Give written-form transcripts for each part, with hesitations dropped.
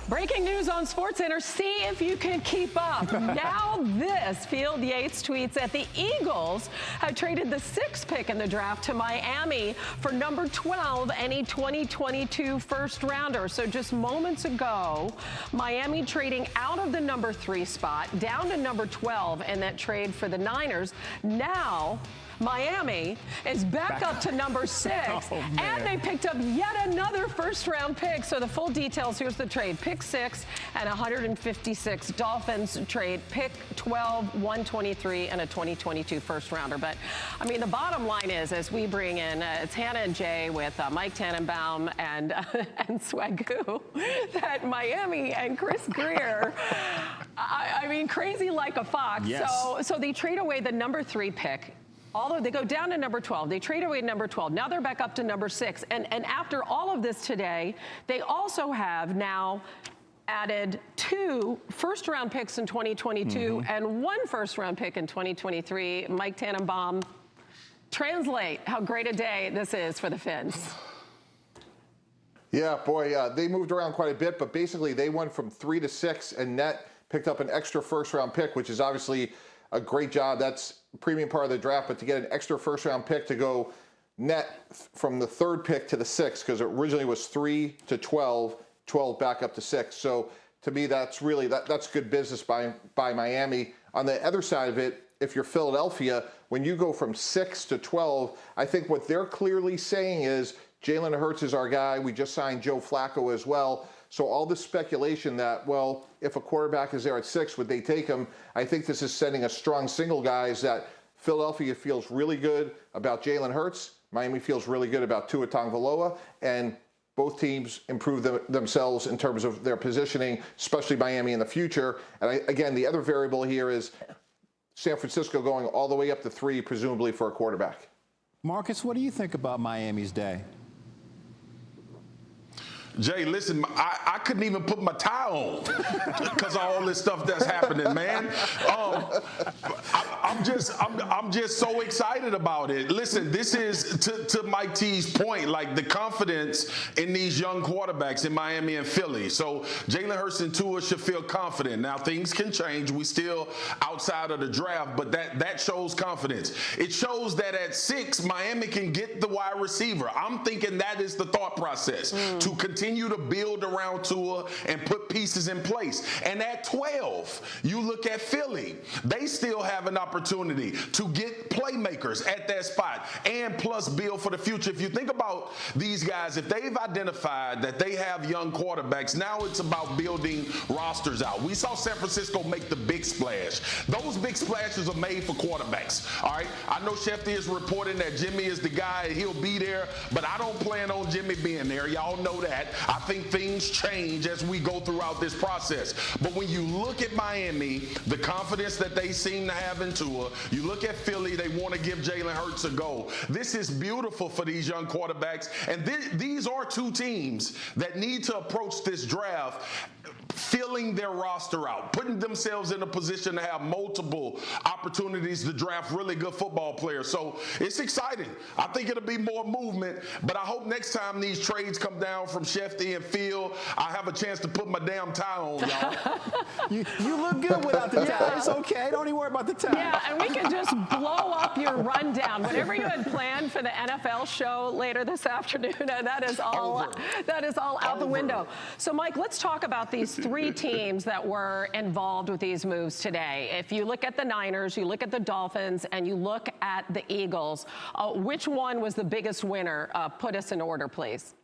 Breaking news on SportsCenter. See if you can keep up. Now this, Field Yates tweets that the Eagles have traded the 6th pick in the draft to Miami for number 12, any 2022 first rounder. So just moments ago, Miami trading out of the number 3 spot down to number 12 in that trade for the Niners. Now Miami is back up to number 6, and they picked up yet another first-round pick. So the full details, here's the trade. Pick 6 and 156. Dolphins trade pick 12, 123, and a 2022 first-rounder. But, I mean, the bottom line is, as we bring in, it's Hannah and Jay with Mike Tannenbaum and Swagoo, that Miami and Chris Greer, I mean, crazy like a fox. Yes. So they trade away the number 3 pick. Although they go down to number 12, they trade away number 12. Now they're back up to number 6. And after all of this today, they also have now added 2 first-round picks in 2022 and 1 first-round pick in 2023. Mike Tannenbaum, translate how great a day this is for the Fins. Yeah, boy, they moved around quite a bit, but basically they went from 3 to 6 and net picked up an extra first-round pick, which is obviously a great job. That's a premium part of the draft, but to get an extra first-round pick to go net from the 3rd pick to the 6th, because it originally was 3 to 12, 12 back up to 6. So to me, that's really that's good business by Miami. On the other side of it, if you're Philadelphia, when you go from 6 to 12, I think what they're clearly saying is Jalen Hurts is our guy. We just signed Joe Flacco as well. So all this speculation that, well, if a quarterback is there at 6, would they take him? I think this is sending a strong signal, guys, that Philadelphia feels really good about Jalen Hurts. Miami feels really good about Tua Tagovailoa. And both teams improve themselves in terms of their positioning, especially Miami in the future. And again, the other variable here is San Francisco going all the way up to 3, presumably for a quarterback. Marcus, what do you think about Miami's day? Jay, listen, I couldn't even put my tie on because of all this stuff that's happening, man. I'm just so excited about it. Listen, this is to Mike T's point, like the confidence in these young quarterbacks in Miami and Philly. So Jalen Hurts and Tua should feel confident. Now things can change. We still outside of the draft, but that shows confidence. It shows that at 6, Miami can get the wide receiver. I'm thinking that is the thought process to continue to build around Tua and put pieces in place. And at 12, you look at Philly. They still have an opportunity to get playmakers at that spot and plus build for the future. If you think about these guys, if they've identified that they have young quarterbacks, now it's about building rosters out. We saw San Francisco make the big splash. Those big splashes are made for quarterbacks, all right? I know Shefty is reporting that Jimmy is the guy, he'll be there, but I don't plan on Jimmy being there. Y'all know that. I think things change as we go throughout this process. But when you look at Miami, the confidence that they seem to have in Tua, you look at Philly, they want to give Jalen Hurts a go. This is beautiful for these young quarterbacks. And these are 2 teams that need to approach this draft filling their roster out, putting themselves in a position to have multiple opportunities to draft really good football players. So it's exciting. I think it'll be more movement, but I hope next time these trades come down from Shefty and Phil, I have a chance to put my damn tie on, y'all. You look good without the tie. It's okay. Don't even worry about the tie. Yeah, and we can just blow up your rundown. Whatever you had planned for the NFL show later this afternoon, that is all out the window. So, Mike, let's talk about these 3 teams that were involved with these moves today. If you look at the Niners, you look at the Dolphins, and you look at the Eagles, which one was the biggest winner? Put us in order, please.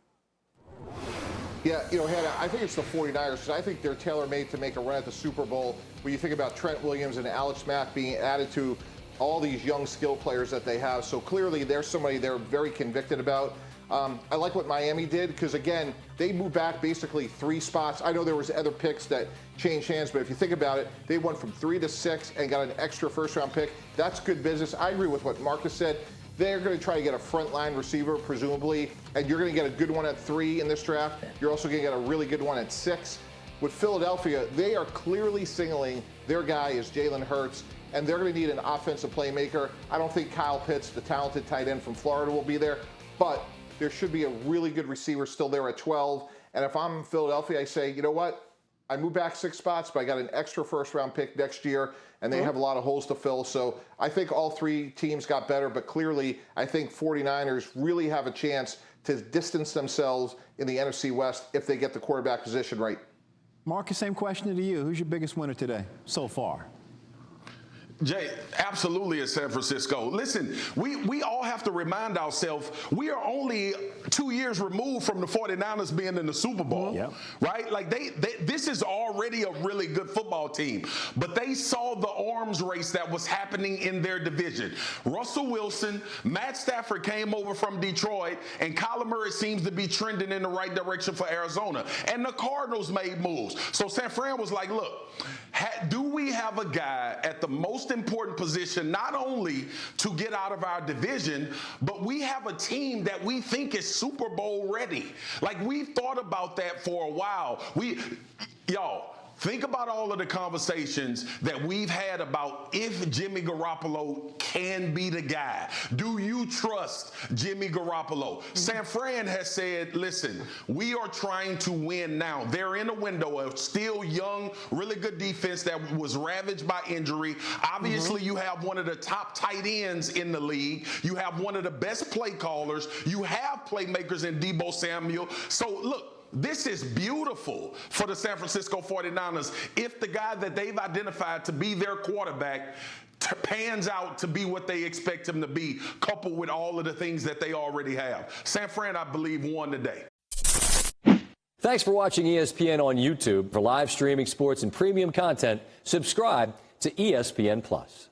Yeah, Hannah, I think it's the 49ers because I think they're tailor-made to make a run at the Super Bowl. When you think about Trent Williams and Alex Mack being added to all these young skill players that they have. So clearly there's somebody they're very convicted about. I like what Miami did because, again, they moved back basically 3 spots. I know there was other picks that changed hands, but if you think about it, they went from 3 to 6 and got an extra first-round pick. That's good business. I agree with what Marcus said. They're going to try to get a frontline receiver, presumably, and you're going to get a good one at 3 in this draft. You're also going to get a really good one at 6. With Philadelphia, they are clearly signaling their guy is Jalen Hurts, and they're going to need an offensive playmaker. I don't think Kyle Pitts, the talented tight end from Florida, will be there, but there should be a really good receiver still there at 12. And if I'm Philadelphia, I say, you know what? I moved back 6 spots, but I got an extra first-round pick next year, and they have a lot of holes to fill. So I think all 3 teams got better, but clearly I think 49ers really have a chance to distance themselves in the NFC West if they get the quarterback position right. Marcus, same question to you. Who's your biggest winner today so far? Jay, absolutely it's San Francisco. Listen, we all have to remind ourselves we are only 2 years removed from the 49ers being in the Super Bowl, right? Like this is already a really good football team, but they saw the arms race that was happening in their division. Russell Wilson, Matt Stafford came over from Detroit, and Kyler Murray seems to be trending in the right direction for Arizona. And the Cardinals made moves. So San Fran was like, look, do we have a guy at the most important position, not only to get out of our division, but we have a team that we think is Super Bowl ready. Like, we've thought about that for a while. Y'all, think about all of the conversations that we've had about if Jimmy Garoppolo can be the guy. Do you trust Jimmy Garoppolo? San Fran has said, listen, we are trying to win now. They're in a window of still young, really good defense that was ravaged by injury. Obviously, you have one of the top tight ends in the league. You have one of the best play callers. You have playmakers in Deebo Samuel. So, look, this is beautiful for the San Francisco 49ers if the guy that they've identified to be their quarterback pans out to be what they expect him to be, coupled with all of the things that they already have. San Fran, I believe, won today. Thanks for watching ESPN on YouTube. For live streaming sports and premium content, subscribe to ESPN+.